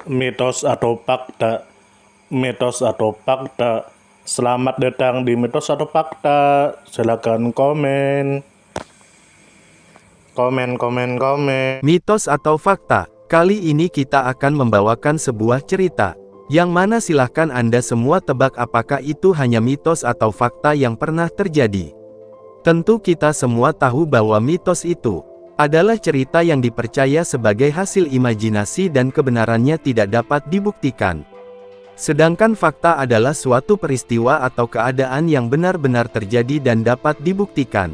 Mitos atau fakta? Mitos atau fakta? Selamat datang di mitos atau fakta. Silakan komen. Komen. Mitos atau fakta? Kali ini kita akan membawakan sebuah cerita, yang mana silahkan Anda semua tebak apakah itu hanya mitos atau fakta yang pernah terjadi. Tentu kita semua tahu bahwa mitos itu adalah cerita yang dipercaya sebagai hasil imajinasi dan kebenarannya tidak dapat dibuktikan. Sedangkan fakta adalah suatu peristiwa atau keadaan yang benar-benar terjadi dan dapat dibuktikan.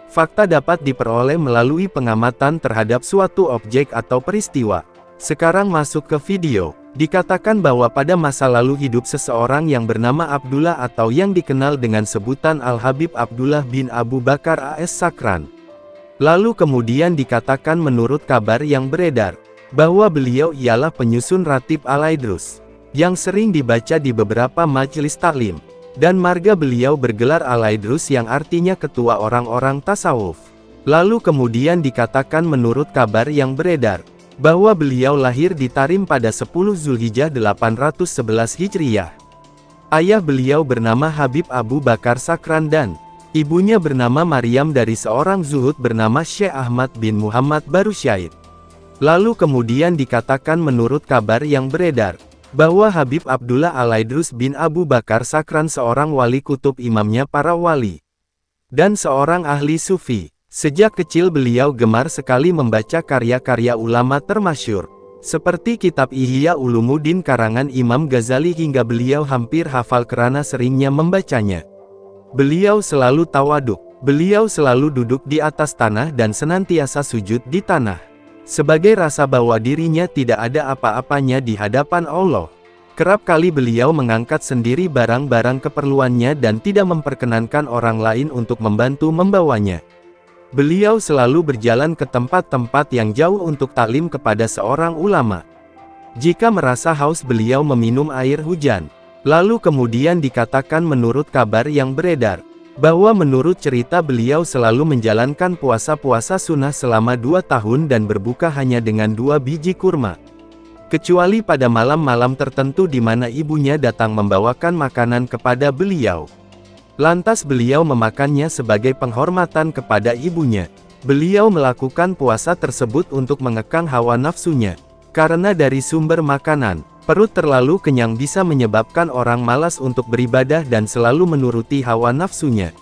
Fakta dapat diperoleh melalui pengamatan terhadap suatu objek atau peristiwa. Sekarang masuk ke video. Dikatakan bahwa pada masa lalu hidup seseorang yang bernama Abdullah atau yang dikenal dengan sebutan Al-Habib Abdullah bin Abu Bakar AS Sakran. Lalu kemudian dikatakan menurut kabar yang beredar, bahwa beliau ialah penyusun Ratib Al-Aidrus, yang sering dibaca di beberapa majelis taklim. Dan marga beliau bergelar Al-Aidrus yang artinya ketua orang-orang tasawuf. Lalu kemudian dikatakan menurut kabar yang beredar, bahwa beliau lahir di Tarim pada 10 Zulhijjah 811 Hijriyah. Ayah beliau bernama Habib Abu Bakar Sakran dan ibunya bernama Maryam dari seorang zuhud bernama Syekh Ahmad bin Muhammad Barusyaid. Lalu kemudian dikatakan menurut kabar yang beredar, bahwa Habib Abdullah Al-Aidrus bin Abu Bakar Sakran seorang wali kutub imamnya para wali, dan seorang ahli sufi. Sejak kecil beliau gemar sekali membaca karya-karya ulama termasyhur, seperti kitab Ihya Ulumuddin karangan Imam Ghazali hingga beliau hampir hafal karena seringnya membacanya. Beliau selalu tawaduk, beliau selalu duduk di atas tanah dan senantiasa sujud di tanah. Sebagai rasa bahwa dirinya tidak ada apa-apanya di hadapan Allah. Kerap kali beliau mengangkat sendiri barang-barang keperluannya dan tidak memperkenankan orang lain untuk membantu membawanya. Beliau selalu berjalan ke tempat-tempat yang jauh untuk taklim kepada seorang ulama. Jika merasa haus beliau meminum air hujan. Lalu kemudian dikatakan menurut kabar yang beredar, bahwa menurut cerita beliau selalu menjalankan puasa-puasa sunnah selama 2 tahun dan berbuka hanya dengan 2 biji kurma. Kecuali pada malam-malam tertentu di mana ibunya datang membawakan makanan kepada beliau. Lantas beliau memakannya sebagai penghormatan kepada ibunya. Beliau melakukan puasa tersebut untuk mengekang hawa nafsunya. Karena dari sumber makanan, perut terlalu kenyang bisa menyebabkan orang malas untuk beribadah dan selalu menuruti hawa nafsunya.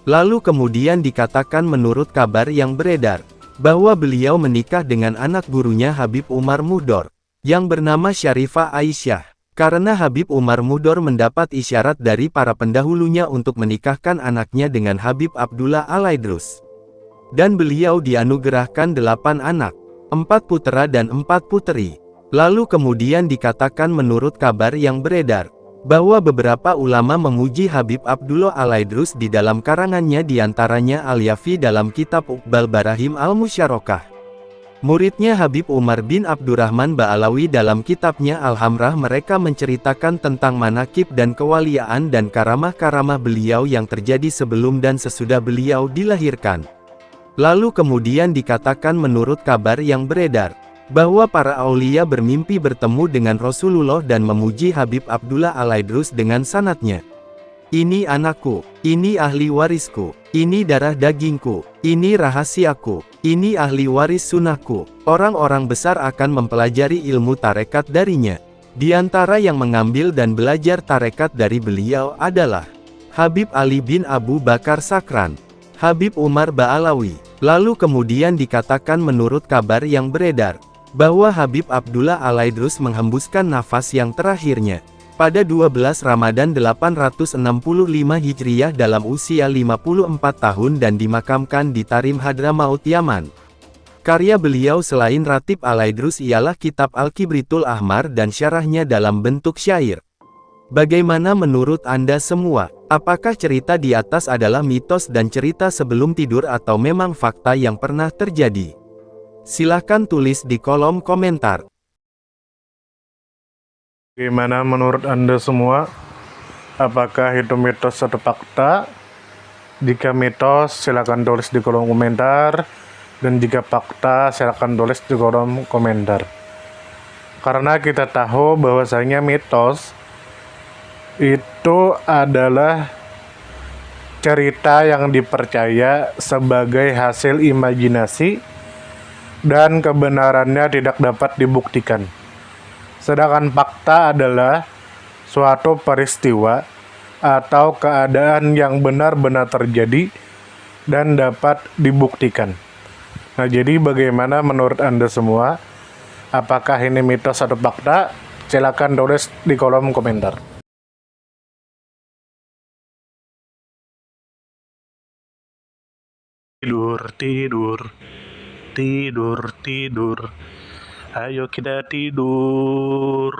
Lalu kemudian dikatakan menurut kabar yang beredar, bahwa beliau menikah dengan anak gurunya Habib Umar Muhdor, yang bernama Syarifah Aisyah. Karena Habib Umar Muhdor mendapat isyarat dari para pendahulunya untuk menikahkan anaknya dengan Habib Abdullah Al-Aidrus. Dan beliau dianugerahkan 8 anak, 4 putera dan 4 puteri. Lalu kemudian dikatakan menurut kabar yang beredar, bahwa beberapa ulama memuji Habib Abdullah Al-Aidrus di dalam karangannya diantaranya Al-Yafi dalam kitab Uqbal Barahim Al-Musyarakah. Muridnya Habib Umar bin Abdurrahman Ba'alawi dalam kitabnya Al-Hamrah mereka menceritakan tentang manakib dan kewaliaan dan karamah-karamah beliau yang terjadi sebelum dan sesudah beliau dilahirkan. Lalu kemudian dikatakan menurut kabar yang beredar, bahwa para aulia bermimpi bertemu dengan Rasulullah dan memuji Habib Abdullah Al-Aidrus dengan sanadnya. Ini anakku, ini ahli warisku, ini darah dagingku, ini rahasiaku, ini ahli waris sunnahku. Orang-orang besar akan mempelajari ilmu tarekat darinya. Di antara yang mengambil dan belajar tarekat dari beliau adalah Habib Ali bin Abu Bakar Sakran, Habib Umar Ba'alawi. Lalu kemudian dikatakan menurut kabar yang beredar, bahwa Habib Abdullah Al-Aidrus menghembuskan nafas yang terakhirnya pada 12 Ramadan 865 Hijriyah dalam usia 54 tahun dan dimakamkan di Tarim Hadramaut Yaman. Karya beliau selain Ratib Al-Aidrus ialah kitab Al-Kibritul Ahmar dan syarahnya dalam bentuk syair. Bagaimana menurut Anda semua? Apakah cerita di atas adalah mitos dan cerita sebelum tidur atau memang fakta yang pernah terjadi? Silahkan tulis di kolom komentar. Gimana menurut Anda semua? Apakah itu mitos atau fakta? Jika mitos, silakan tulis di kolom komentar. Dan jika fakta, silakan tulis di kolom komentar. Karena kita tahu bahwasanya mitos itu adalah cerita yang dipercaya sebagai hasil imajinasi dan kebenarannya tidak dapat dibuktikan. Sedangkan fakta adalah suatu peristiwa atau keadaan yang benar-benar terjadi dan dapat dibuktikan. Nah, jadi bagaimana menurut Anda semua? Apakah ini mitos atau fakta? Silakan tulis di kolom komentar. Tidur, tidur, tidur, tidur. Ayo kita tidur.